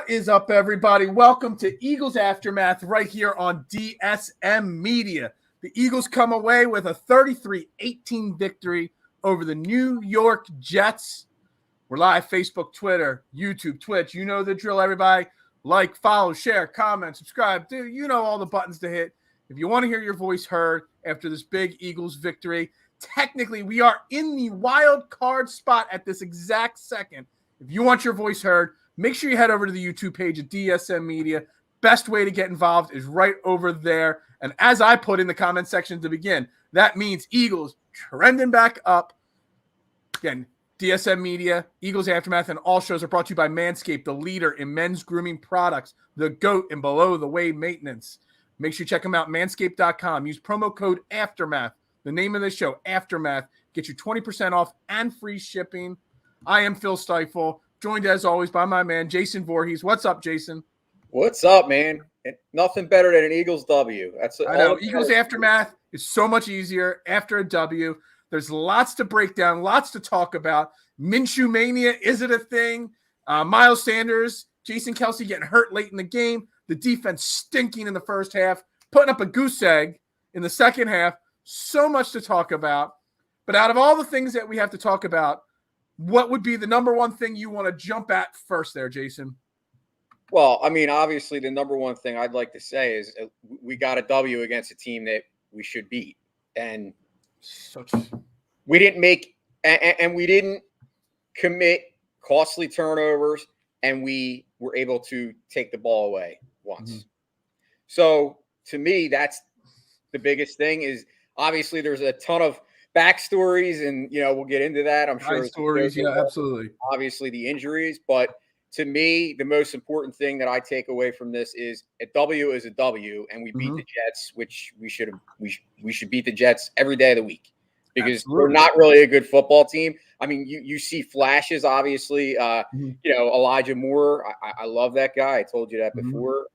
What is up, everybody? Welcome to Eagles Aftermath right here on DSM Media. The Eagles come away with a 33-18 victory over the New York Jets. We're live Facebook, Twitter, YouTube, Twitch. You know the drill, everybody. Like, follow, share, comment, subscribe. Dude, you know all the buttons to hit. If you want to hear your voice heard after this big Eagles victory, technically we are in the wild card spot at this exact second. If you want your voice heard, make sure you head over to the YouTube page at DSM Media. Best way to get involved is right over there. And as I put in the comment section to begin, that means Eagles trending back up. Again, DSM Media, Eagles Aftermath, and all shows are brought to you by Manscaped, the leader in men's grooming products, the GOAT in below-the-way maintenance. Make sure you check them out, manscaped.com. Use promo code AFTERMATH, the name of the show, Aftermath. Get you 20% off and free shipping. I am Phil Stifel, joined as always by my man, Jason Voorhees. What's up, Jason? What's up, man? Nothing better than an Eagles W. I know. Eagles Aftermath is so much easier after a W. There's lots to break down, lots to talk about. Minshew Mania, is it a thing? Miles Sanders, Jason Kelce getting hurt late in the game. The defense stinking in the first half, putting up a goose egg in the second half. So much to talk about. But out of all the things that we have to talk about, what would be the number one thing you want to jump at first there, Jason? Well, I mean, obviously the number one thing I'd like to say is we got a W against a team that we should beat. And we didn't make and we didn't commit costly turnovers, and we were able to take the ball away once. Mm-hmm. So to me, that's the biggest thing. Is obviously there's a ton of backstories, and we'll get into that. I'm sure stories, yeah, absolutely. Obviously the injuries, but to me, the most important thing that I take away from this is a W is a W, and we beat the Jets, which we should beat the Jets every day of the week, because we're not really a good football team. I mean, you see flashes, obviously. Elijah Moore, I love that guy. I told you that before.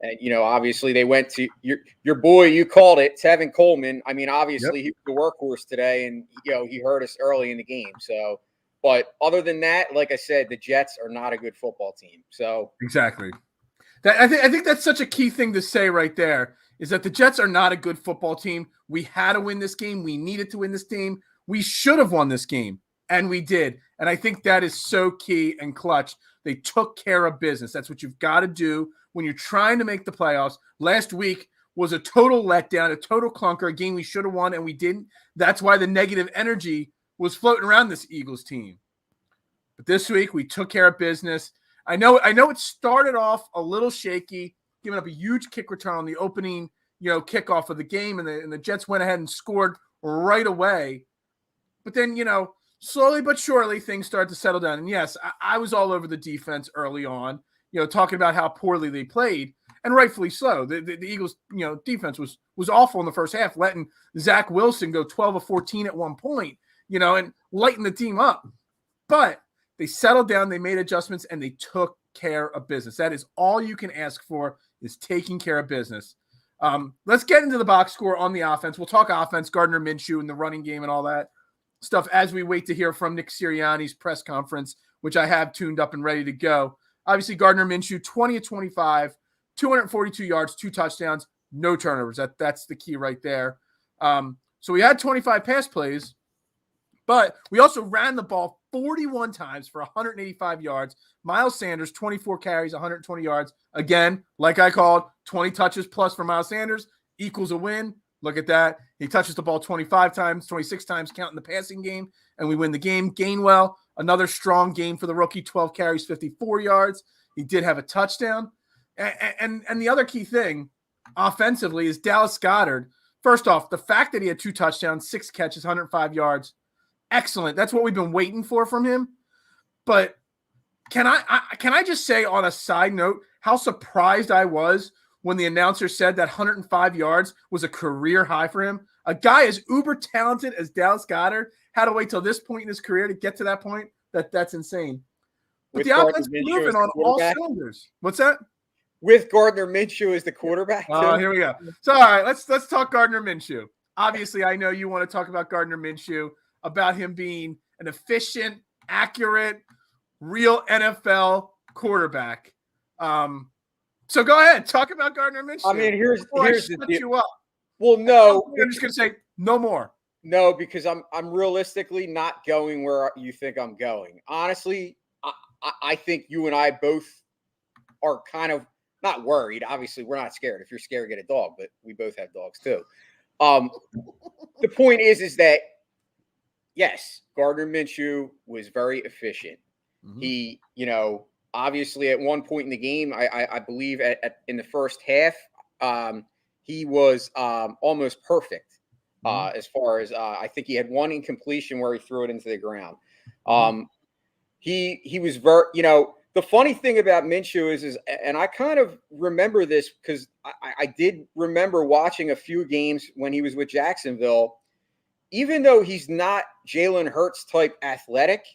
And, obviously they went to your boy, you called it, Tevin Coleman. I mean, obviously he was the workhorse today, and, he hurt us early in the game. So, but other than that, like I said, the Jets are not a good football team. So exactly. I think that's such a key thing to say right there, is that the Jets are not a good football team. We had to win this game. We needed to win this game. We should have won this game, and we did. And I think that is so key and clutch. They took care of business. That's what you've got to do when you're trying to make the playoffs. Last week was a total letdown, a total clunker, a game we should have won and we didn't. That's why the negative energy was floating around this Eagles team. But this week we took care of business. I know it started off a little shaky, giving up a huge kick return on the opening, kickoff of the game, and the Jets went ahead and scored right away. But then, slowly but surely things started to settle down. And yes, I was all over the defense early on, talking about how poorly they played, and rightfully so. The Eagles, defense was awful in the first half, letting Zach Wilson go 12 of 14 at one point, and lighten the team up. But they settled down, they made adjustments, and they took care of business. That is all you can ask for, is taking care of business. Let's get into the box score on the offense. We'll talk offense, Gardner Minshew, and the running game and all that stuff as we wait to hear from Nick Sirianni's press conference, which I have tuned up and ready to go. Obviously, Gardner Minshew, 20 of 25, 242 yards, 2 touchdowns, no turnovers. That's the key right there. So we had 25 pass plays, but we also ran the ball 41 times for 185 yards. Miles Sanders, 24 carries, 120 yards. Again, like I called, 20 touches plus for Miles Sanders equals a win. Look at that. He touches the ball 25 times, 26 times counting the passing game, and we win the game. Gainwell, another strong game for the rookie, 12 carries, 54 yards. He did have a touchdown. And the other key thing offensively is Dallas Goedert. First off, the fact that he had 2 touchdowns, 6 catches, 105 yards, excellent. That's what we've been waiting for from him. But can I just say on a side note how surprised I was when the announcer said that 105 yards was a career high for him? A guy as uber talented as Dallas Goedert had to wait till this point in his career to get to that point. That's insane. But the offense moving on all cylinders. What's that? With Gardner Minshew as the quarterback. Oh, here we go. So, all right, let's talk Gardner Minshew. Obviously, I know you want to talk about Gardner Minshew, about him being an efficient, accurate, real NFL quarterback. So go ahead, talk about Gardner Minshew. I mean, here's the deal. You up. Well, no, I'm just gonna say no more. No, because I'm realistically not going where you think I'm going. Honestly, I think you and I both are kind of not worried. Obviously, we're not scared. If you're scared, get a dog, but we both have dogs too. The point is that yes, Gardner Minshew was very efficient. Mm-hmm. He, obviously at one point in the game, I believe in the first half, he was almost perfect. As far as I think he had one incompletion where he threw it into the ground. He was very, the funny thing about Minshew is, and I kind of remember this because I did remember watching a few games when he was with Jacksonville. Even though he's not Jalen Hurts type athletic,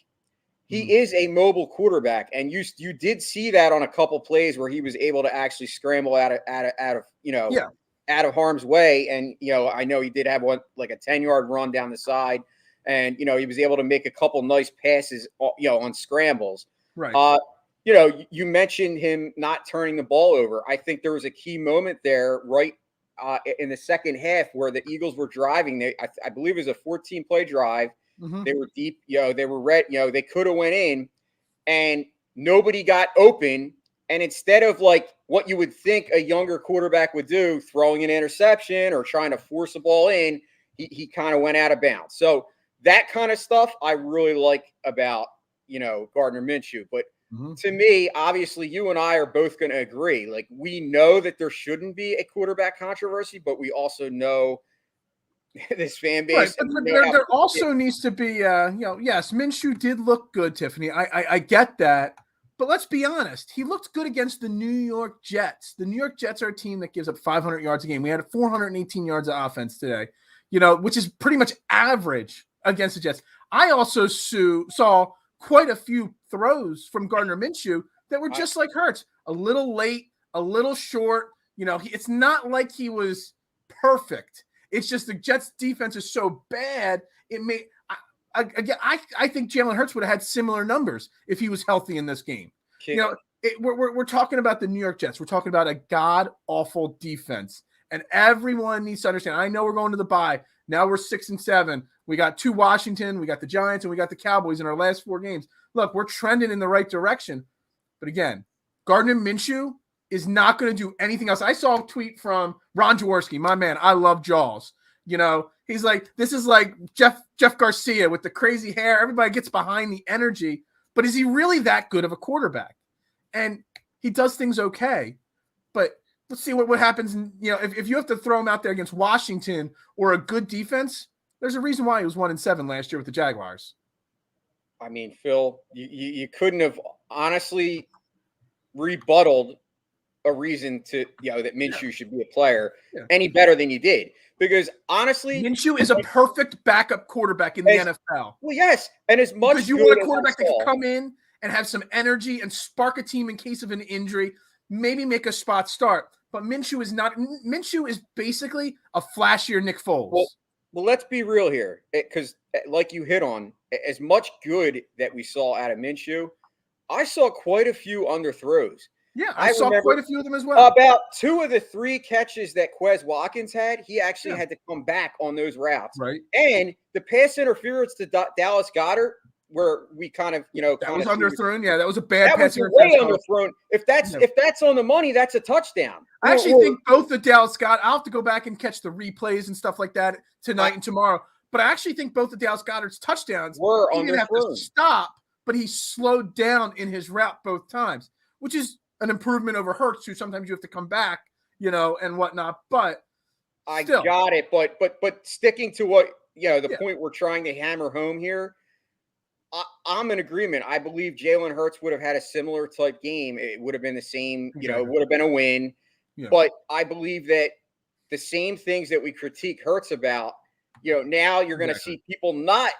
he is a mobile quarterback, and you did see that on a couple plays where he was able to actually scramble out of harm's way. And I know he did have one like a 10-yard run down the side, and he was able to make a couple nice passes, on scrambles. Right. You mentioned him not turning the ball over. I think there was a key moment there, right. In the second half where the Eagles were driving, I believe it was a 14-play drive. Mm-hmm. They were deep, they were red, they could have went in and nobody got open. And instead of like what you would think a younger quarterback would do, throwing an interception or trying to force a ball in, he kind of went out of bounds. So that kind of stuff I really like about, Gardner Minshew. But to me, obviously, you and I are both going to agree. Like, we know that there shouldn't be a quarterback controversy, but we also know this fan base. Right, but there also needs to be, yes, Minshew did look good, Tiffany. I get that. But let's be honest. He looked good against the New York Jets. The New York Jets are a team that gives up 500 yards a game. We had 418 yards of offense today, which is pretty much average against the Jets. I also saw quite a few throws from Gardner Minshew that were just like Hurts, a little late, a little short. It's not like he was perfect. It's just the Jets defense is so bad. It may, I think Jalen Hurts would have had similar numbers if he was healthy in this game. We're talking about the New York Jets. We're talking about a god awful defense, and everyone needs to understand. I know we're going to the bye. Now we're 6-7. We got 2 Washington, we got the Giants, and we got the Cowboys in our last 4 games. Look, we're trending in the right direction. But again, Gardner Minshew is not going to do anything else. I saw a tweet from Ron Jaworski, my man. I love Jaws. He's like, this is like Jeff Garcia with the crazy hair. Everybody gets behind the energy. But is he really that good of a quarterback? And he does things okay. But let's see what happens. If you have to throw him out there against Washington or a good defense, there's a reason why he was 1-7 last year with the Jaguars. I mean, Phil, you couldn't have honestly rebutted a reason to, that Minshew should be a player any better than you did. Because honestly, Minshew is a perfect backup quarterback in the NFL. Well, yes. And as much because you want a quarterback that can come in and have some energy and spark a team in case of an injury, maybe make a spot start. But Minshew is not. Minshew is basically a flashier Nick Foles. Well, let's be real here, because like you hit on, as much good that we saw out of Minshew, I saw quite a few underthrows. Yeah, I saw quite a few of them as well. About 2 of the 3 catches that Quez Watkins had, he actually had to come back on those routes. Right. And the pass interference to Dallas Goedert, where we kind of, that was underthrown. Yeah, that was a bad pass. That was way underthrown. If that's on the money, that's a touchdown. I actually think both the Dallas Goedert. I'll have to go back and catch the replays and stuff like that tonight and tomorrow. But I actually think both the Dallas Goedert's touchdowns were he didn't have to stop, but he slowed down in his route both times, which is an improvement over Hurts, who sometimes you have to come back, and whatnot. But I got it. But sticking to what the point we're trying to hammer home here, I'm in agreement. I believe Jalen Hurts would have had a similar type game. It would have been the same. It would have been a win. Yeah. But I believe that the same things that we critique Hurts about, now you're going to see people not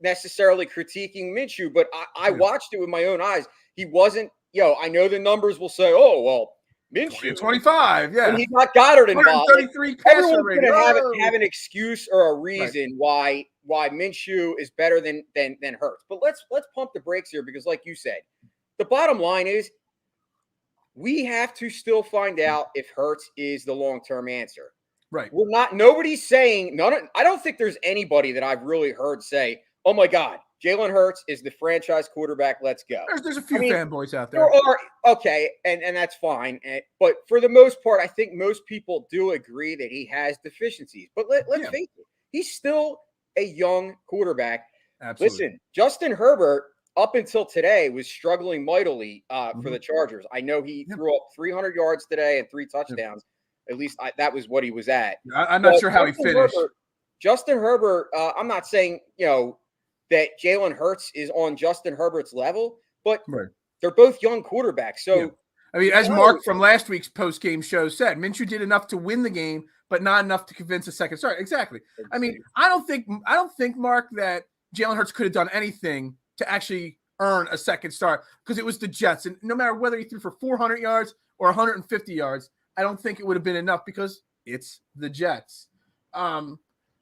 necessarily critiquing Minshew, but I watched it with my own eyes. He wasn't. I know the numbers will say, "Oh, well, Minshew 25, yeah." And he got Goddard involved. 133 passer rating. Everyone's going to have an excuse or a reason why Minshew is better than Hurts. But let's pump the brakes here, because, like you said, the bottom line is we have to still find out if Hurts is the long-term answer. Right. We're not. Nobody's saying. I don't think there's anybody that I've really heard say, "Oh my God, Jalen Hurts is the franchise quarterback. Let's go." There's a few fanboys out there. There are, okay, and that's fine. But for the most part, I think most people do agree that he has deficiencies. But let's face it, he's still a young quarterback. Absolutely. Listen, Justin Herbert, up until today, was struggling mightily for the Chargers. I know he threw up 300 yards today and 3 touchdowns. At least that was what he was at. I'm not sure how he finished. Justin Herbert, I'm not saying, that Jalen Hurts is on Justin Herbert's level, but they're both young quarterbacks. So, I mean, as Mark from last week's post-game show said, Minshew did enough to win the game, but not enough to convince a second start. Exactly. I mean, I don't think, Mark, that Jalen Hurts could have done anything to actually earn a second start because it was the Jets. And no matter whether he threw for 400 yards or 150 yards, I don't think it would have been enough because it's the Jets. How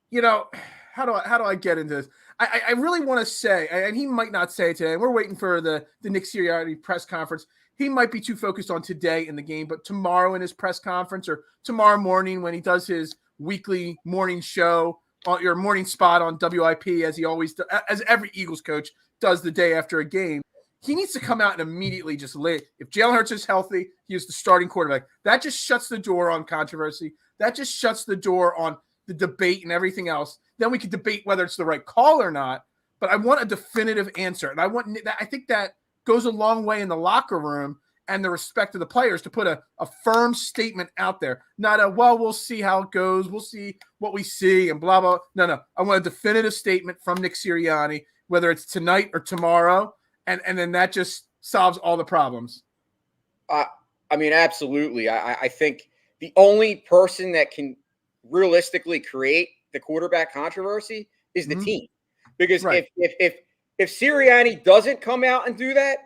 do I get into this? I really want to say, and he might not say it today, and we're waiting for the Nick Sirianni press conference. He might be too focused on today in the game, but tomorrow in his press conference or tomorrow morning when he does his weekly morning show, your morning spot on WIP, as he always does, as every Eagles coach does the day after a game, he needs to come out and immediately just lay. If Jalen Hurts is healthy, he is the starting quarterback. That just shuts the door on controversy. That just shuts the door on the debate and everything else. Then we could debate whether it's the right call or not. But I want a definitive answer, and I think that goes a long way in the locker room and the respect of the players to put a firm statement out there. Not a, well, we'll see how it goes. We'll see what we see and blah, blah. No. I want a definitive statement from Nick Sirianni, whether it's tonight or tomorrow, and then that just solves all the problems. I mean, absolutely. I think the only person that can realistically create the quarterback controversy is the team. Because if Sirianni doesn't come out and do that,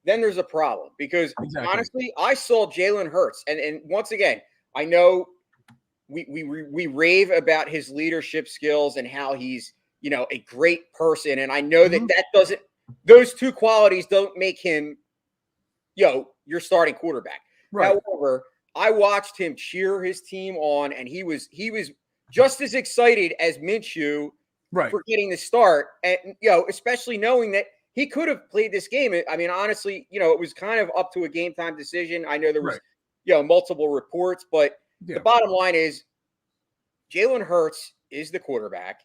then there's a problem. Because honestly, I saw Jalen Hurts, and once again, I know we rave about his leadership skills and how he's a great person, and I know that doesn't, those two qualities don't make him your starting quarterback. However, I watched him cheer his team on, and he was just as excited as Minshew for getting the start, and especially knowing that he could have played this game. I mean, honestly, it was kind of up to a game time decision. I know there was multiple reports, but the bottom line is Jalen Hurts is the quarterback.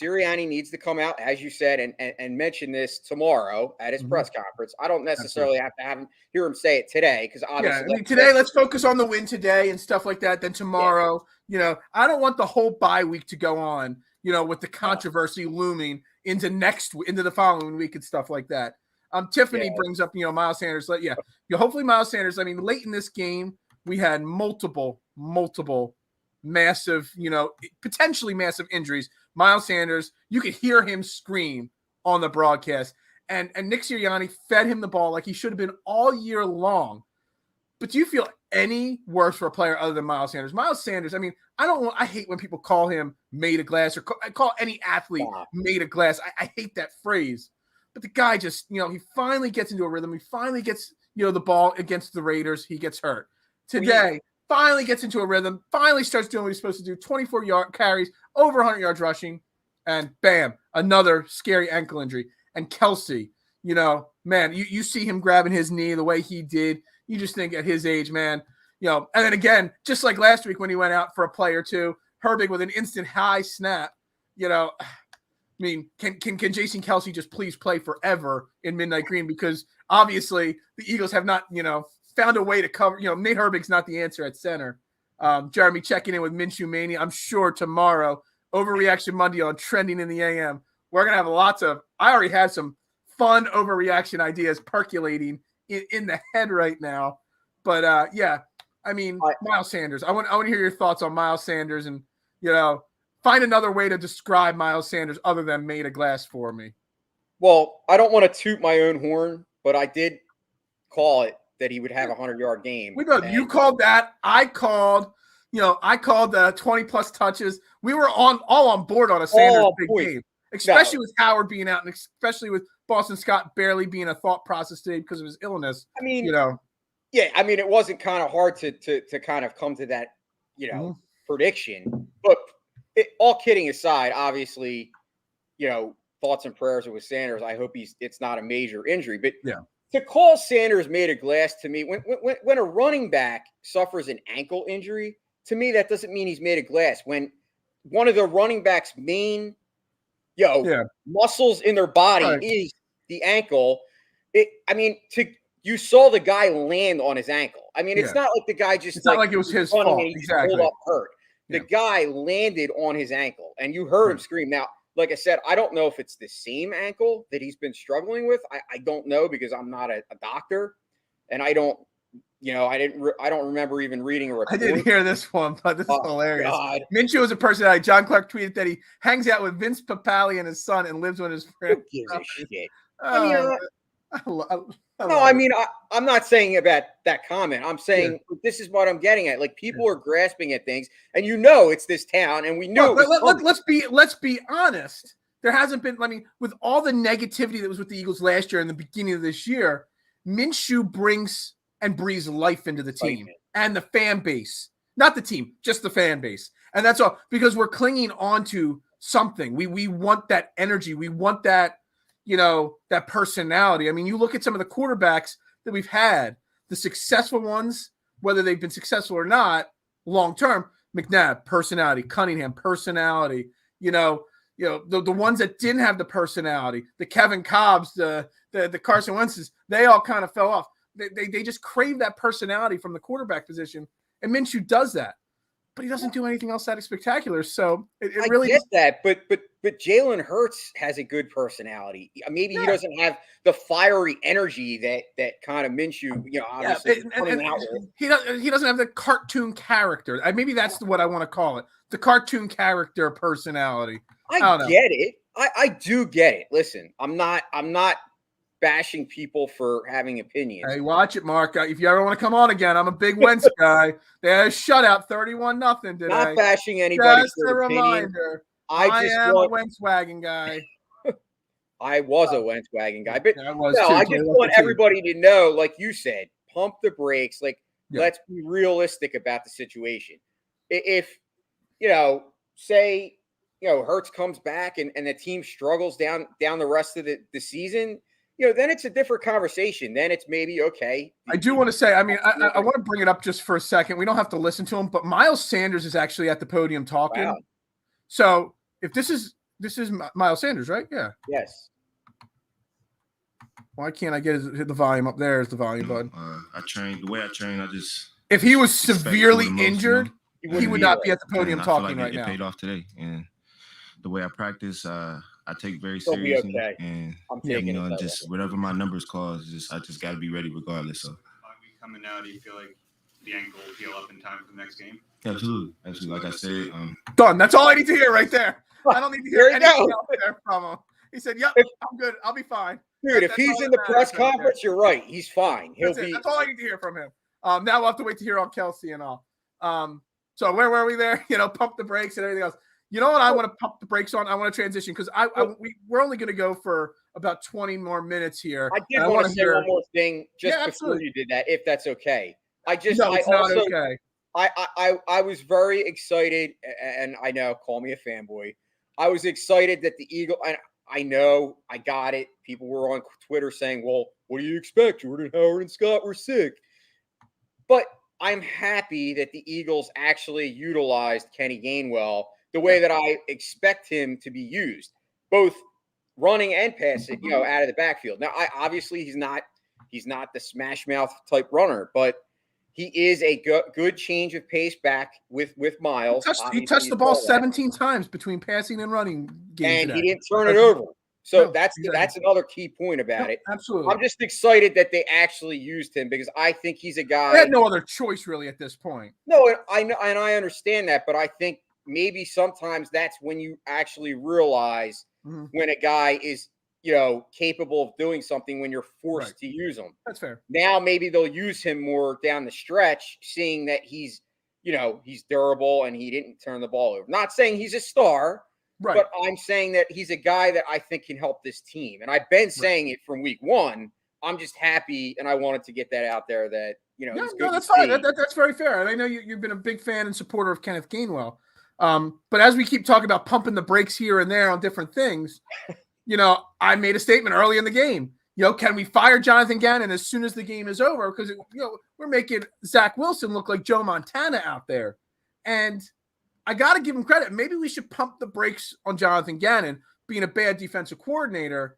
Sirianni needs to come out, as you said, and mention this tomorrow at his press conference. I don't necessarily have to hear him say it today, because obviously today let's focus on the win today and stuff like that. Then tomorrow, I don't want the whole bye week to go on, with the controversy looming into the following week and stuff like that. Tiffany brings up, Miles Sanders. Hopefully Miles Sanders. I mean, late in this game, we had multiple massive, potentially massive injuries. Miles Sanders, you could hear him scream on the broadcast. And Nick Sirianni fed him the ball like he should have been all year long. But do you feel any worse for a player other than Miles Sanders? Miles Sanders, I mean, I hate when people call him made of glass or call any athlete made of glass. I hate that phrase. But the guy just, he finally gets into a rhythm. He finally gets, the ball against the Raiders. He gets hurt. Today, finally gets into a rhythm, finally starts doing what he's supposed to do, 24 carries, over 100 yards rushing, and bam, another scary ankle injury. And Kelsey, man, you see him grabbing his knee the way he did. You just think at his age, man, and then again, just like last week when he went out for a play or two, Herbig with an instant high snap, I mean, can Jason Kelsey just please play forever in Midnight Green? Because obviously the Eagles have not, found a way to cover, Nate Herbig's not the answer at center. Jeremy checking in with Minshew Mania. I'm sure tomorrow, Overreaction Monday on Trending in the AM, we're going to have I already have some fun overreaction ideas percolating in the head right now. But I mean, Miles Sanders, I want to hear your thoughts on Miles Sanders and, find another way to describe Miles Sanders other than made of glass for me. Well, I don't want to toot my own horn, but I did call it that he would have a 100-yard game. We know you called that. I called the 20-plus touches. We were all on board on a Sanders big game, especially with Howard being out and especially with Boston Scott barely being a thought process today because of his illness. I mean, Yeah, I mean, it wasn't kind of hard to kind of come to that, Mm-hmm. prediction. But all kidding aside, obviously, thoughts and prayers are with Sanders. I hope it's not a major injury. But Yeah. to call Sanders made of glass, to me, when a running back suffers an ankle injury, to me that doesn't mean he's made of glass. When one of the running back's main muscles in their body is the ankle, you saw the guy land on his ankle. I mean, it's not like the guy just it's not like it was his fault. And he just pulled up hurt. The guy landed on his ankle, and you heard him scream. Now, like I said, I don't know if it's the same ankle that he's been struggling with. I don't know because I'm not a doctor, and I don't remember even reading a report. I didn't hear this one, but this is hilarious. God. Minshew is a personality. John Clark tweeted that he hangs out with Vince Papale and his son and lives with his friends. Who gives a shit? I'm not saying about that comment. I'm saying this is what I'm getting at. Like, people are grasping at things, and it's this town, and we knew. Let's be honest. There hasn't been. I mean, with all the negativity that was with the Eagles last year and the beginning of this year, Minshew brings and breathes life into the team and the fan base. Not the team, just the fan base. And that's all, because we're clinging on to something. We want that energy. We want that, that personality. I mean, you look at some of the quarterbacks that we've had, the successful ones, whether they've been successful or not, long-term, McNabb, personality, Cunningham, personality, the ones that didn't have the personality, the Kevin Cobbs, the Carson Wentz's, they all kind of fell off. They just crave that personality from the quarterback position, and Minshew does that, but he doesn't do anything else that spectacular. So I really get that, but Jalen Hurts has a good personality. Maybe he doesn't have the fiery energy that kind of Minshew, obviously coming out with. He doesn't have the cartoon character. Maybe that's what I want to call it, the cartoon character personality. I get it. I do get it. Listen, I'm not bashing people for having opinions. Hey, watch it, Mark. If you ever want to come on again, I'm a big Wentz guy. They had a shutout, 31-0 today. Not bashing anybody. Just a reminder. I am a Wentz wagon guy. I was a Wentz wagon guy, but I just want everybody to know, like you said, pump the brakes. Like, let's be realistic about the situation. If say Hurts comes back and the team struggles down the rest of the season, then it's a different conversation. Then it's maybe okay. I do want to say, I want to bring it up just for a second. We don't have to listen to him, but Miles Sanders is actually at the podium talking. Wow. So if this is Miles Sanders, right? Yeah. Yes. Why can't I get the volume up? There's the volume button. The way I train, I just. If he was severely injured, he would not be at the podium talking right now. I paid off today, and the way I practice, I take very seriously, and just whatever my numbers cause, I just got to be ready regardless. So, coming out, do you feel like the ankle will heal up in time for the next game? Absolutely. Like I said, done. That's all I need to hear right there. I don't need to hear anything else there from him. He said, "Yep, I'm good. I'll be fine." Dude, if he's in the press conference, you're right. He's fine. That's all I need to hear from him. Now we'll have to wait to hear on Kelsey and all. So where were we there? Pump the brakes and everything else. You know what I want to pump the brakes on? I want to transition because we're only going to go for about 20 more minutes here. I did want to say one more thing just before you did that, if that's okay. Not okay. I was very excited, and I know, call me a fanboy. I was excited that the Eagle, and I know I got it. People were on Twitter saying, well, what do you expect? Jordan Howard and Scott were sick. But I'm happy that the Eagles actually utilized Kenny Gainwell the way that I expect him to be used, both running and passing, out of the backfield. Now, obviously he's not the smash mouth type runner, but he is a good change of pace back with Miles. He touched the ball 17 times between passing and running games, and he didn't turn it over. So that's another key point about it. Absolutely. I'm just excited that they actually used him because I think he's a guy. They had no other choice really at this point. No, I know, and I understand that, but I think maybe sometimes that's when you actually realize when a guy is, capable of doing something when you're forced to use him. That's fair. Now maybe they'll use him more down the stretch, seeing that he's durable and he didn't turn the ball over. Not saying he's a star, but I'm saying that he's a guy that I think can help this team. And I've been saying it from week one. I'm just happy, and I wanted to get that out there that No, that's fine. That's very fair. And I know you've been a big fan and supporter of Kenneth Gainwell. But as we keep talking about pumping the brakes here and there on different things, I made a statement early in the game. Can we fire Jonathan Gannon as soon as the game is over? Because, we're making Zach Wilson look like Joe Montana out there. And I got to give him credit. Maybe we should pump the brakes on Jonathan Gannon being a bad defensive coordinator.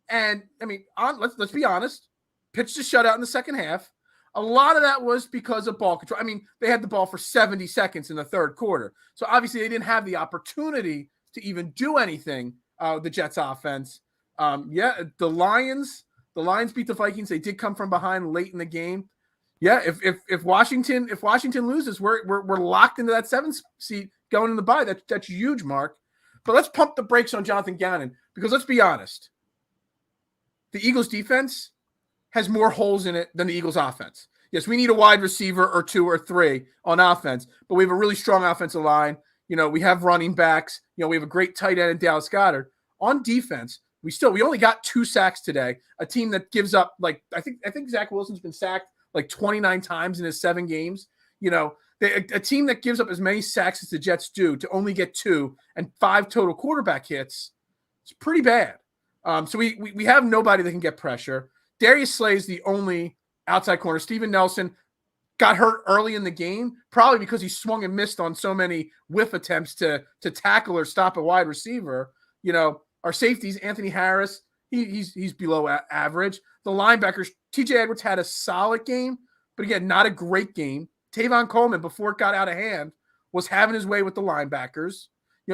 And, I mean, let's be honest, pitched a shutout in the second half. A lot of that was because of ball control. I mean, they had the ball for 70 seconds in the third quarter. So, obviously, they didn't have the opportunity to even do anything, the Jets offense. The Lions beat the Vikings. They did come from behind late in the game. Yeah, if Washington loses, we're locked into that 7th seat going in the bye. That's huge, Mark. But let's pump the brakes on Jonathan Gannon because let's be honest. The Eagles defense has more holes in it than the Eagles offense. Yes, we need a wide receiver or 2 or 3 on offense, but we have a really strong offensive line. We have running backs. We have a great tight end in Dallas Goedert. On defense, we only got 2 sacks today. A team that gives up I think Zach Wilson's been sacked 29 times in his 7 games. A team that gives up as many sacks as the Jets do to only get 2 and 5 total quarterback hits. It's pretty bad. So we have nobody that can get pressure. Darius Slay is the only outside corner. Steven Nelson got hurt early in the game, probably because he swung and missed on so many whiff attempts to tackle or stop a wide receiver. Our safeties, Anthony Harris, he's below average. The linebackers, TJ Edwards had a solid game, but again, not a great game. Tavon Coleman, before it got out of hand, was having his way with the linebackers.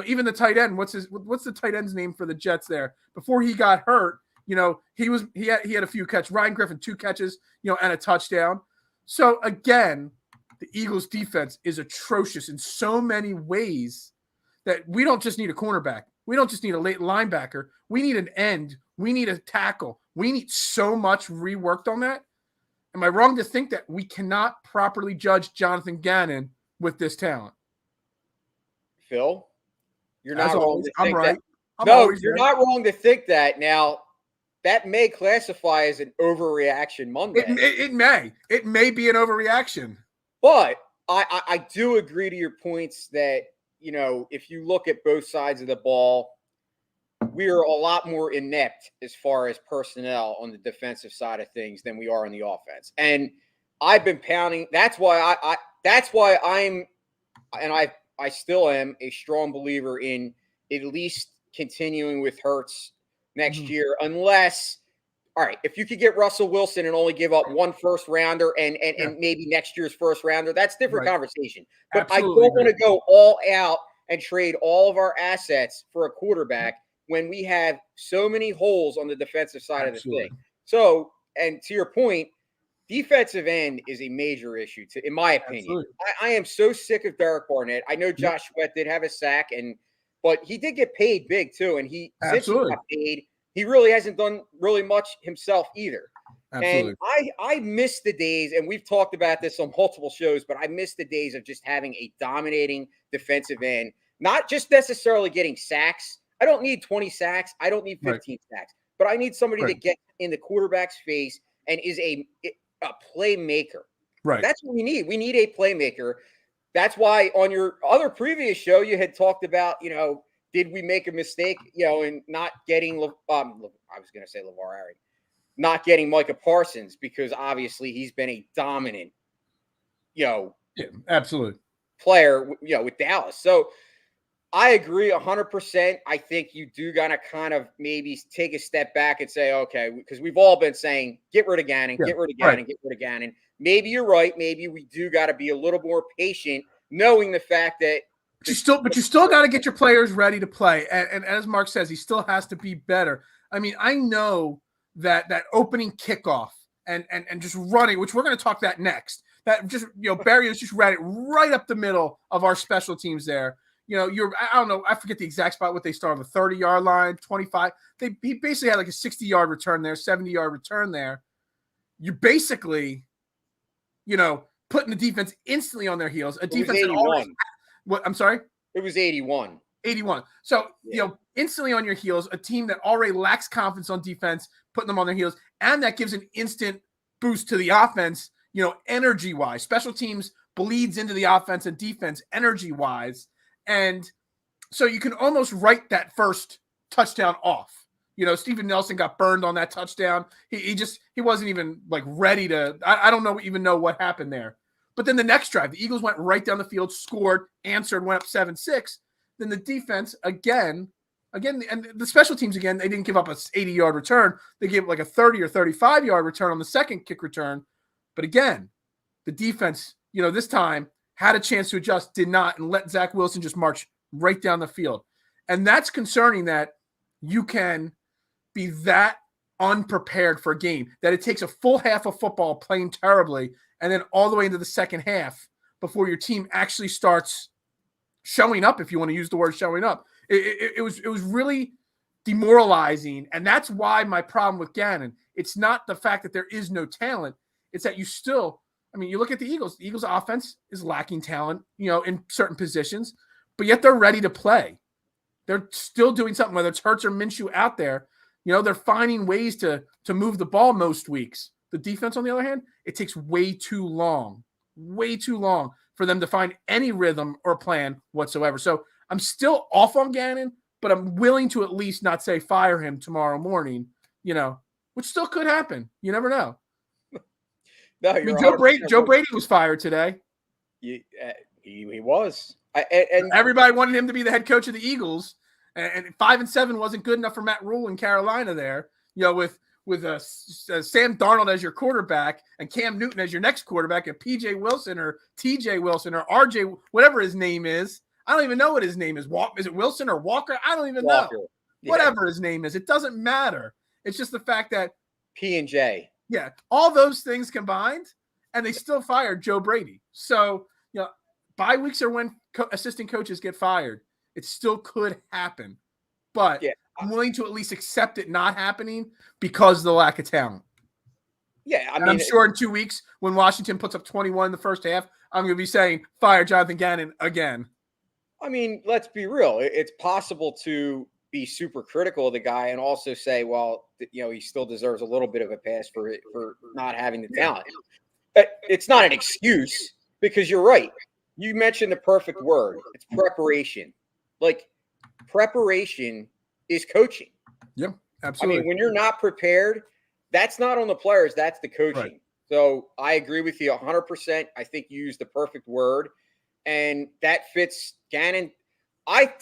Even the tight end, what's the tight end's name for the Jets there? Before he got hurt, he had a few catches. Ryan Griffin, 2 catches, and a touchdown. So again, the Eagles defense is atrocious in so many ways that we don't just need a cornerback. We don't just need a late linebacker. We need an end. We need a tackle. We need so much reworked on that. Am I wrong to think that we cannot properly judge Jonathan Gannon with this talent? Phil, you're not wrong to think I'm right. that. No, you're not wrong to think that. Now, that may classify as an overreaction Monday. It may be an overreaction. But I do agree to your points that, if you look at both sides of the ball, we are a lot more inept as far as personnel on the defensive side of things than we are on the offense. And I've been pounding. That's why I still am a strong believer in at least continuing with Hurts next year, unless, all right, if you could get Russell Wilson and only give up 1 first rounder and maybe next year's first rounder, that's a different conversation. But absolutely, I don't want to go all out and trade all of our assets for a quarterback when we have so many holes on the defensive side of the thing. So, and to your point, defensive end is a major issue, in my opinion. I am so sick of Derek Barnett. I know Josh Sweat did have a sack, but he did get paid big too. And since he got paid, he really hasn't done really much himself either. Absolutely. And I miss the days, and we've talked about this on multiple shows, but I miss the days of just having a dominating defensive end, not just necessarily getting sacks. I don't need 20 sacks. I don't need 15 sacks, but I need somebody that gets in the quarterback's face and is a playmaker. Right. That's what we need. We need a playmaker. That's why on your other previous show, you had talked about, did we make a mistake, in not getting, I was going to say LeVar Arrington, not getting Micah Parsons, because obviously he's been a dominant, absolutely player, with Dallas. So I agree 100%. I think you do got to kind of maybe take a step back and say, okay, because we've all been saying, get rid of Gannon, get rid of Gannon, get rid of Gannon. Maybe you're right. Maybe we do got to be a little more patient, knowing the fact that you still got to get your players ready to play. And as Mark says, he still has to be better. I mean, I know that opening kickoff and just running, which we're going to talk that next. That just Barry has just ran it right up the middle of our special teams there. I don't know. I forget the exact spot. What they started on the 30-yard line, 25. He basically had like a 60-yard return there, 70-yard return there. You're basically, putting the defense instantly on their heels. A defense that always, what? I'm sorry. It was 81. 81. So instantly on your heels. A team that already lacks confidence on defense, putting them on their heels, and that gives an instant boost to the offense. energy wise. Special teams bleeds into the offense and defense energy wise. And so you can almost write that first touchdown off. Steven Nelson got burned on that touchdown. He wasn't even like ready to, I don't even know what happened there. But then the next drive, the Eagles went right down the field, scored, answered, went up 7-6. Then the defense again, and the special teams again, they didn't give up a 80-yard return. They gave like a 30 or 35-yard return on the second kick return. But again, the defense, this time had a chance to adjust, did not, and let Zach Wilson just march right down the field. And that's concerning that you can be that unprepared for a game, that it takes a full half of football playing terribly and then all the way into the second half before your team actually starts showing up, if you want to use the word showing up. It was really demoralizing, and that's why my problem with Gannon, it's not the fact that there is no talent, it's that you still, you look at the Eagles offense is lacking talent, in certain positions, but yet they're ready to play. They're still doing something, whether it's Hurts or Minshew out there. They're finding ways to move the ball most weeks. The defense, on the other hand, it takes way too long for them to find any rhythm or plan whatsoever. So I'm still off on Gannon, but I'm willing to at least not say fire him tomorrow morning, which still could happen. You never know. No, Joe Brady was fired today. He was. And everybody wanted him to be the head coach of the Eagles, and 5-7 wasn't good enough for Matt Rule in Carolina. There, with Sam Darnold as your quarterback and Cam Newton as your next quarterback, and PJ Wilson or TJ Wilson or RJ, whatever his name is. I don't even know what his name is. Is it Wilson or Walker? I don't even know. Yeah. Whatever his name is, it doesn't matter. It's just the fact that P&J. Yeah, all those things combined, and they still fired Joe Brady. So, bye weeks are when assistant coaches get fired. It still could happen. But I'm willing to at least accept it not happening because of the lack of talent. Yeah, I'm sure in 2 weeks when Washington puts up 21 in the first half, I'm going to be saying, fire Jonathan Gannon again. Let's be real. It's possible to be super critical of the guy and also say, well, he still deserves a little bit of a pass for not having the talent. But it's not an excuse, because you're right. You mentioned the perfect word. It's preparation. Like, preparation is coaching. Yeah, absolutely. When you're not prepared, that's not on the players. That's the coaching. Right. So I agree with you 100%. I think you used the perfect word, and that fits Gannon.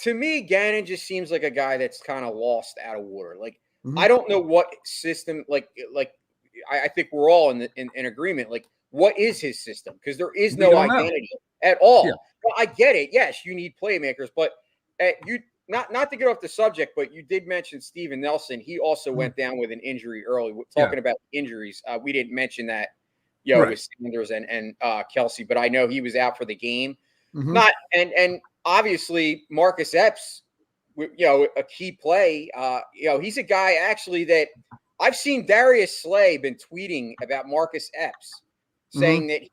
To me, Gannon just seems like a guy that's kind of lost out of water. Like, I don't know what system, I think we're all in agreement. Like, what is his system? Because there is no identity at all. Yeah. Well, I get it. Yes, you need playmakers, but not to get off the subject, but you did mention Steven Nelson. He also went down with an injury early. We're talking about injuries. We didn't mention that, with Sanders and Kelsey, but I know he was out for the game. And obviously Marcus Epps, a key play. He's a guy actually that I've seen Darius Slay been tweeting about Marcus Epps, saying that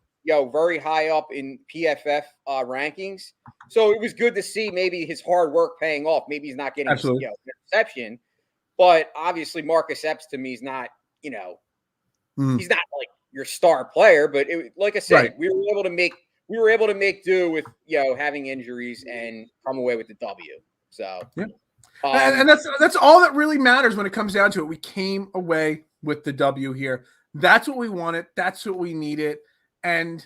very high up in PFF rankings. So it was good to see maybe his hard work paying off. Maybe he's not getting an interception, but obviously Marcus Epps to me is not, he's not like your star player. But like I said, we were able to make do with having injuries and come away with the W. So and that's all that really matters when it comes down to it. We came away with the W here. That's what we wanted. That's what we needed. And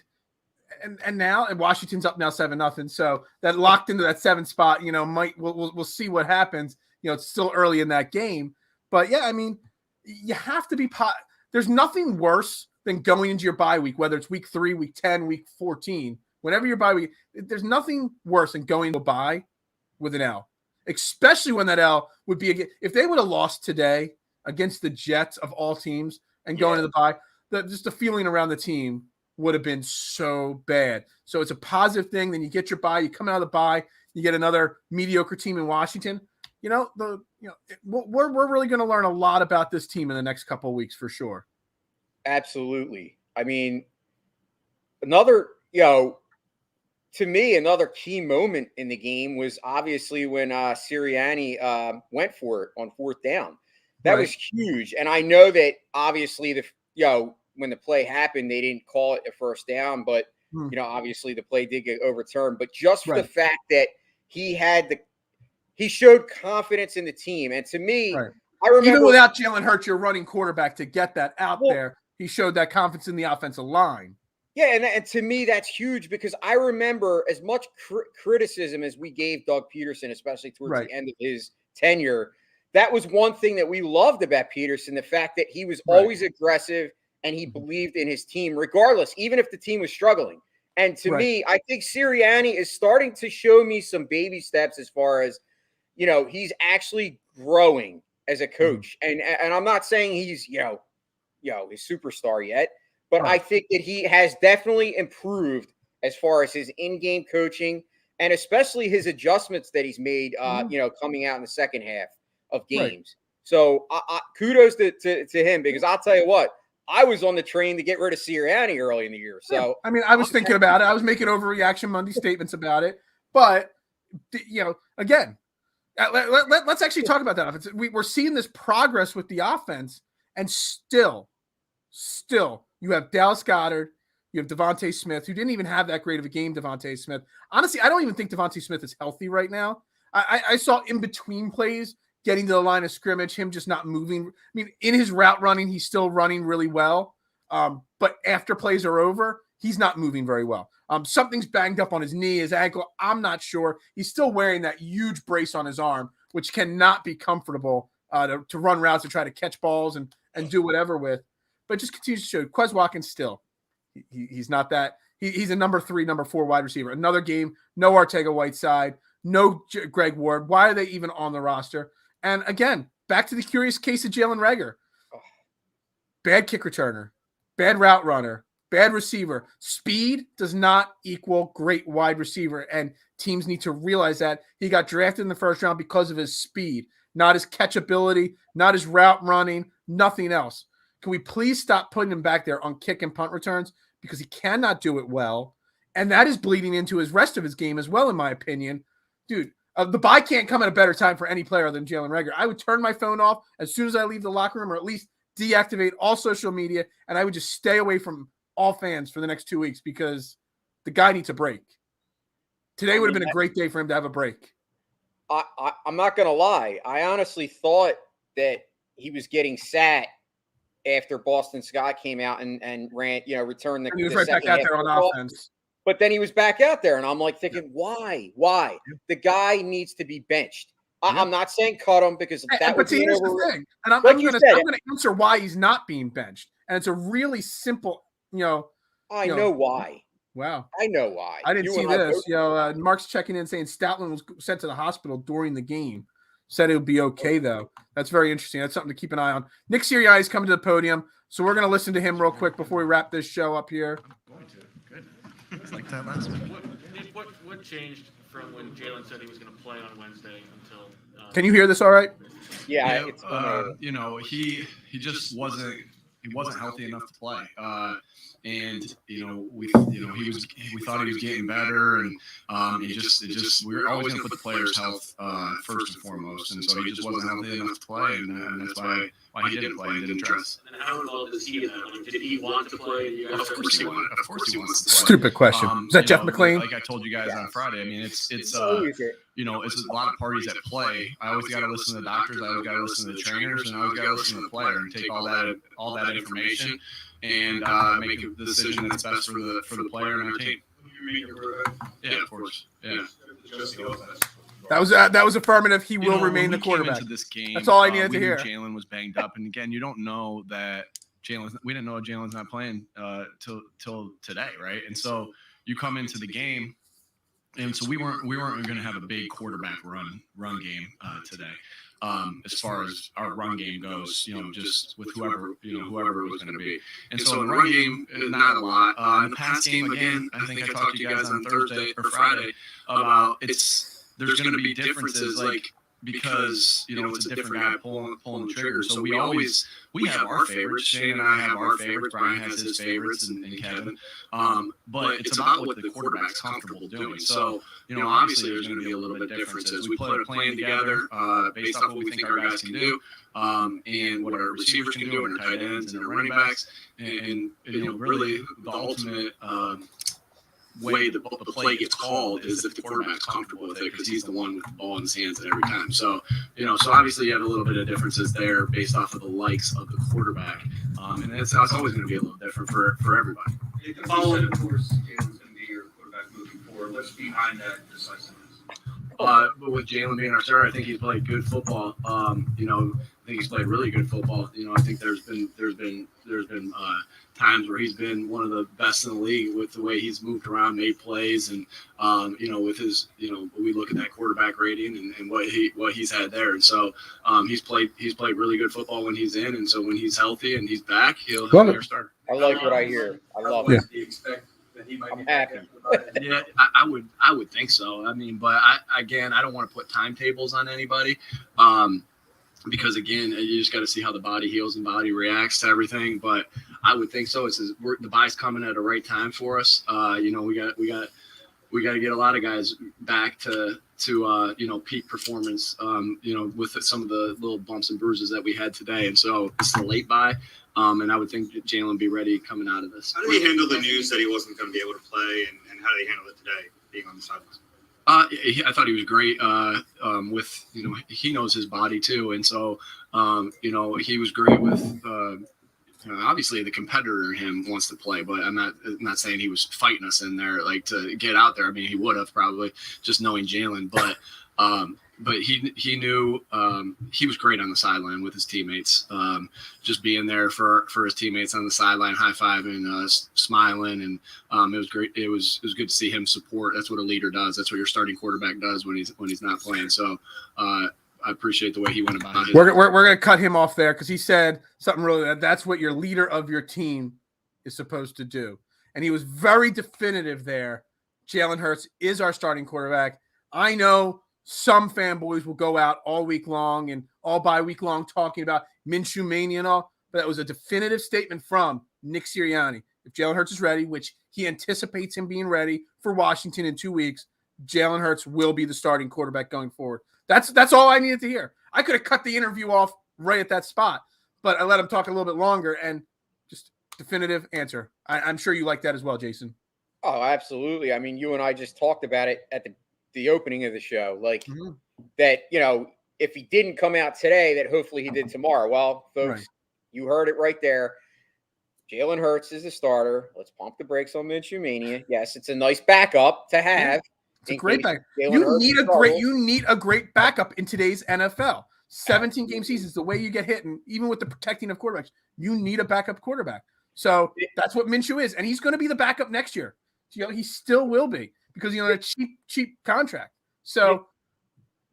now, and Washington's up now 7-0. So that locked into that 7 spot, we'll see what happens. It's still early in that game, but you have to be there's nothing worse than going into your bye week, whether it's week 3, week 10, week 14, whenever your bye week, there's nothing worse than going to a bye with an L, especially when that L would be if they would have lost today against the Jets of all teams and going to the bye, just the feeling around the team would have been so bad. So it's a positive thing. Then you get your bye, you come out of the bye, you get another mediocre team in Washington. We're really going to learn a lot about this team in the next couple of weeks for sure. Absolutely. Another, to me, another key moment in the game was obviously when Sirianni went for it on 4th down. That was huge. And I know that obviously when the play happened, they didn't call it a first down, but obviously the play did get overturned. But just for the fact that he showed confidence in the team, and to me, I remember even without Jalen Hurts, your running quarterback, to get that out there, he showed that confidence in the offensive line. Yeah, and to me, that's huge because I remember as much criticism as we gave Doug Peterson, especially towards the end of his tenure. That was one thing that we loved about Peterson, the fact that he was always aggressive and he believed in his team, regardless, even if the team was struggling. And to me, I think Sirianni is starting to show me some baby steps as far as, he's actually growing as a coach. And I'm not saying he's, his superstar yet, but I think that he has definitely improved as far as his in-game coaching and especially his adjustments that he's made, coming out in the second half of games. So kudos to him, because I'll tell you what, I was on the train to get rid of Sirianni early in the year. So I mean, I was thinking about it. I was making overreaction Monday statements about it, but again, let's actually talk about that offense. We're seeing this progress with the offense, and still you have Dallas Goedert, you have Devontae Smith, who didn't even have that great of a game. Devontae Smith, honestly, I don't even think Devontae Smith is healthy right now. I saw in between plays, getting to the line of scrimmage, him just not moving. I mean, in his route running, he's still running really well. But after plays are over, he's not moving very well. Something's banged up on his knee, his ankle. I'm not sure. He's still wearing that huge brace on his arm, which cannot be comfortable to run routes or try to catch balls and do whatever with. But just continues to show. Quez Watkins still, he's not that. He's a number 3, number 4 wide receiver. Another game, no Arcega-Whiteside, no Greg Ward. Why are they even on the roster? And again, back to the curious case of Jalen Reagor. Bad kick returner, bad route runner, bad receiver. Speed does not equal great wide receiver, and teams need to realize that. He got drafted in the first round because of his speed, not his catchability, not his route running, nothing else. Can we please stop putting him back there on kick and punt returns, because he cannot do it well, and that is bleeding into his rest of his game as well, in my opinion. Dude, the bye can't come at a better time for any player than Jalen Reagor. I would turn my phone off as soon as I leave the locker room, or at least deactivate all social media, and I would just stay away from all fans for the next 2 weeks, because the guy needs a break. Today would have been a great day for him to have a break. I'm not going to lie. I honestly thought that he was getting sat after Boston Scott came out and ran, returned the. And he was right back out there on offense. But then he was back out there, and I'm like thinking, why? The guy needs to be benched. I'm not saying cut him, because that would be here's the thing. And I'm going to answer why he's not being benched. And it's a really simple, I know why. Wow. I know why. I didn't see this. Mark's checking in saying Stoutland was sent to the hospital during the game. Said it would be okay, though. That's very interesting. That's something to keep an eye on. Nick Sirianni is coming to the podium, so we're going to listen to him real quick before we wrap this show up here. I'm going to. Good. It's like that last week. What changed from when Jalen said he was going to play on Wednesday until? Can you hear this all right? Yeah. He just wasn't healthy enough to play. And we thought he was getting better, and we were always going to put the players' health first and foremost, and so he just wasn't healthy enough to play, and that's why he didn't play and didn't dress. And how involved is he in that? Like, did he want to play? Of course he wants to play. Stupid question. Is that Jeff McClain? Like I told you guys on Friday. I mean, it's a lot of parties at play. I always got to listen to the doctors. I always got to listen to the trainers, and I always got to listen to the player and take all that information and make a decision that's best for the player and our team. Yeah, of course. Yeah. That was affirmative. He will remain the quarterback. Into this game, that's all I needed to hear. Jalen was banged up, and again, you don't know that we didn't know Jalen's not playing till today, right? And so you come into the game, and so we weren't going to have a big quarterback run game today. As far as our run game goes, just with whoever it was going to be. And so the run game, not a lot. In the pass game, again, I think I talked to you guys on Thursday or Friday about there's going to be differences. Like because it's a different guy pulling the trigger. So we have our favorites. Shane and I have our favorites. Brian has his favorites, and Kevin. But it's about what the quarterback's comfortable doing. So obviously there's going to be a little bit of differences. We put a plan together based off what we think our guys can do, and what our receivers can do, and our tight ends and our running backs, and really the ultimate way the play gets called is if the quarterback's comfortable with it, because he's the one with the ball in his hands at every time. So, so obviously you have a little bit of differences there based off of the likes of the quarterback. And it's always going to be a little different for everybody. You can follow it, of course, Jalen's going to be your quarterback moving forward. What's behind that decisiveness? But with Jalen being our starter, I think he's played good football. I think he's played really good football. I think there's been times where he's been one of the best in the league with the way he's moved around, made plays, and with his we look at that quarterback rating and what he's had there, and so he's played really good football when he's in, and so when he's healthy and he's back, he'll be our starter. I like what I hear. I love it. Do you expect that he might I'm be happy. Yeah, I would think so. I mean, but I don't want to put timetables on anybody. Because again, you just got to see how the body heals and body reacts to everything. But I would think so. The bye's coming at a right time for us. We got to get a lot of guys back to peak performance. With some of the little bumps and bruises that we had today, and so it's the late bye. And I would think that Jalen be ready coming out of this. How did he handle the news that he wasn't going to be able to play, and how did he handle it today, being on the sidelines? I thought he was great. He knows his body too, and so he was great with. Obviously, the competitor in him wants to play, but I'm not saying he was fighting us in there like to get out there. I mean, he would have probably just knowing Jalen, but he knew he was great on the sideline with his teammates. Just being there for his teammates on the sideline, high fiving, smiling, and it was great. It was good to see him support. That's what a leader does. That's what your starting quarterback does when he's not playing. So I appreciate the way he went about it. We're going to cut him off there because he said something really that's what your leader of your team is supposed to do. And he was very definitive there. Jalen Hurts is our starting quarterback. I know some fanboys will go out all week long and all bye week long talking about Minshew mania and all, but that was a definitive statement from Nick Sirianni. If Jalen Hurts is ready, which he anticipates him being ready for Washington in 2 weeks, Jalen Hurts will be the starting quarterback going forward. That's all I needed to hear. I could have cut the interview off right at that spot, but I let him talk a little bit longer and just definitive answer. I'm sure you like that as well, Jason. Oh, absolutely. I mean, you and I just talked about it at the opening of the show, that, if he didn't come out today, that hopefully he did tomorrow. Well, folks, You heard it right there. Jalen Hurts is the starter. Let's pump the brakes on Minshew mania. Yes, it's a nice backup to have. It's a great backup. You need a great backup in today's NFL. 17-game seasons, the way you get hit, and even with the protecting of quarterbacks, you need a backup quarterback. So that's what Minshew is, and he's going to be the backup next year. He still will be because a cheap contract. So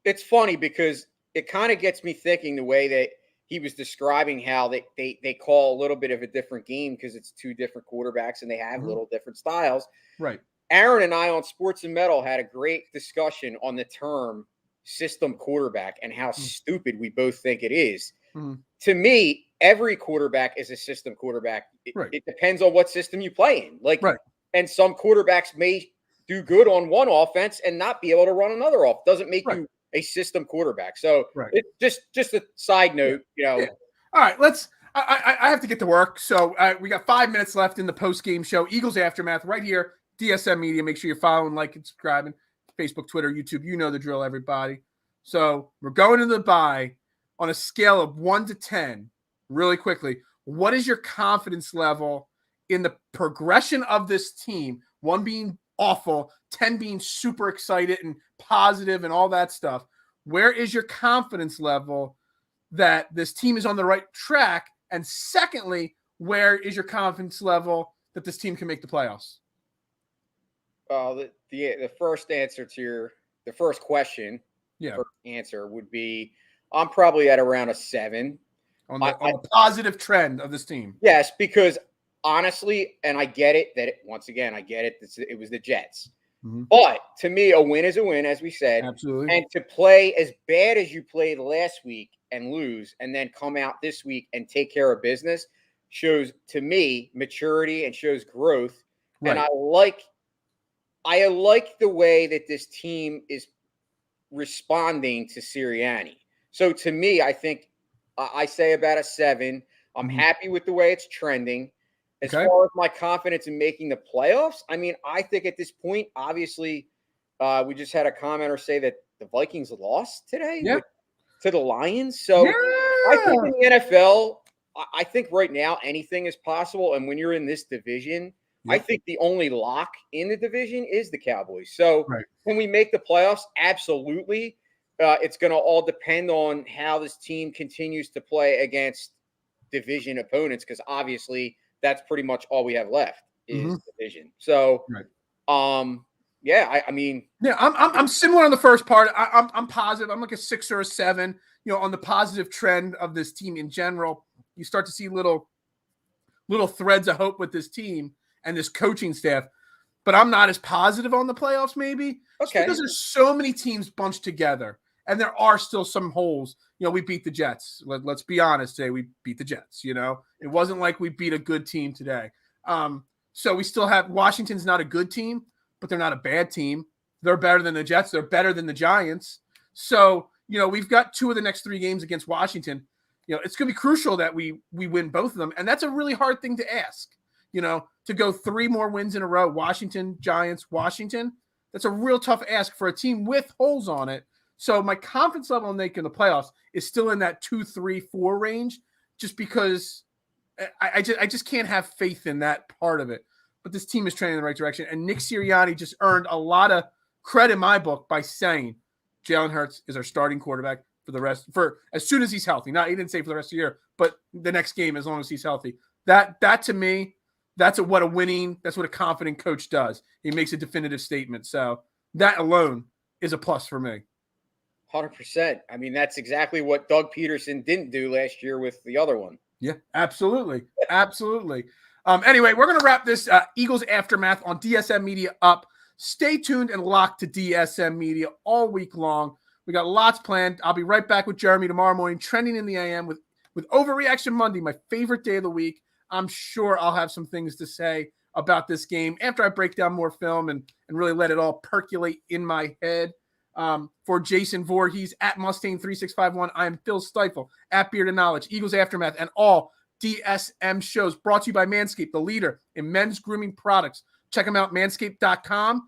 it's funny because it kind of gets me thinking the way that he was describing how they call a little bit of a different game because it's two different quarterbacks and they have little different styles. Right. Aaron and I on Sports and Metal had a great discussion on the term system quarterback and how stupid we both think it is. To me, every quarterback is a system quarterback. It depends on what system you play in. And some quarterbacks may do good on one offense and not be able to run another off. Doesn't make you a system quarterback. So it's just a side note, All right, I have to get to work. So we got 5 minutes left in the post-game show. Eagles Aftermath right here. DSM Media. Make sure you're following, like, and subscribing. Facebook, Twitter, YouTube. You know the drill, everybody. So we're going to the bye on a scale of 1 to 10. Really quickly, what is your confidence level in the progression of this team? 1 being awful, 10 being super excited and positive and all that stuff. Where is your confidence level that this team is on the right track? And secondly, where is your confidence level that this team can make the playoffs? The first answer to the first question, first answer would be I'm probably at around a 7 on the positive trend of this team. Yes, because honestly, and I get it that once again I get it. It was the Jets. But to me, a win is a win, as we said. Absolutely. And to play as bad as you played last week and lose, and then come out this week and take care of business shows, to me, maturity and shows growth. Right. And I like the way that this team is responding to Sirianni. So to me, I think I say about a 7. I'm happy with the way it's trending. As far as my confidence in making the playoffs, I mean, I think at this point, obviously, we just had a commenter say that the Vikings lost today to the Lions. So I think in the NFL, I think right now anything is possible. And when you're in this division, I think the only lock in the division is the Cowboys. So when we make the playoffs, absolutely. It's going to all depend on how this team continues to play against division opponents, because obviously that's pretty much all we have left is division. So, I mean, I'm similar on the first part. I'm positive. I'm like a 6 or a 7. On the positive trend of this team in general, you start to see little threads of hope with this team and this coaching staff. But I'm not as positive on the playoffs, maybe. Because there's so many teams bunched together, and there are still some holes. We beat the Jets. Let's be honest today. We beat the Jets. It wasn't like we beat a good team today. So we still have Washington's not a good team, but they're not a bad team. They're better than the Jets. They're better than the Giants. So, we've got 2 of the next 3 games against Washington. It's going to be crucial that we win both of them. And that's a really hard thing to ask, to go 3 more wins in a row. Washington, Giants, Washington. That's a real tough ask for a team with holes on it. So my confidence level in making the playoffs is still in that 2, 3, 4 range, just because I just can't have faith in that part of it. But this team is trending in the right direction. And Nick Sirianni just earned a lot of credit in my book by saying Jalen Hurts is our starting quarterback for as soon as he's healthy. He didn't say for the rest of the year, but the next game as long as he's healthy. That to me, that's what a confident coach does. He makes a definitive statement. So that alone is a plus for me. 100%. I mean, that's exactly what Doug Peterson didn't do last year with the other one. Yeah, absolutely. Absolutely. Anyway, we're going to wrap this Eagles Aftermath on DSM Media up. Stay tuned and locked to DSM Media all week long. We got lots planned. I'll be right back with Jeremy tomorrow morning, trending in the AM with Overreaction Monday, my favorite day of the week. I'm sure I'll have some things to say about this game after I break down more film and really let it all percolate in my head. For Jason Voorhees at Mustang3651, I am Phil Stifle at Beard and Knowledge, Eagles Aftermath, and all DSM shows brought to you by Manscaped, the leader in men's grooming products. Check them out, manscaped.com.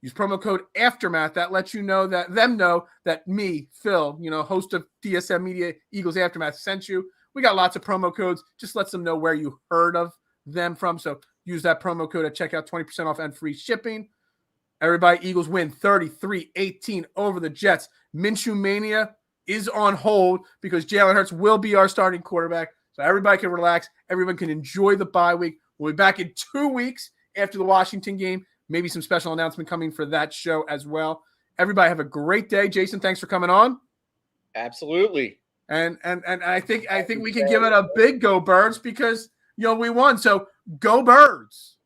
Use promo code Aftermath. That lets you know that me, Phil, host of DSM Media, Eagles Aftermath, sent you. We got lots of promo codes. Just lets them know where you heard of them from. So use that promo code at checkout, 20% off and free shipping. Everybody, Eagles win 33-18 over the Jets. Minshew Mania is on hold because Jalen Hurts will be our starting quarterback. So everybody can relax. Everyone can enjoy the bye week. We'll be back in 2 weeks after the Washington game. Maybe some special announcement coming for that show as well. Everybody have a great day. Jason, thanks for coming on. Absolutely. And I think we can give it a big go Birds because we won. So go Birds.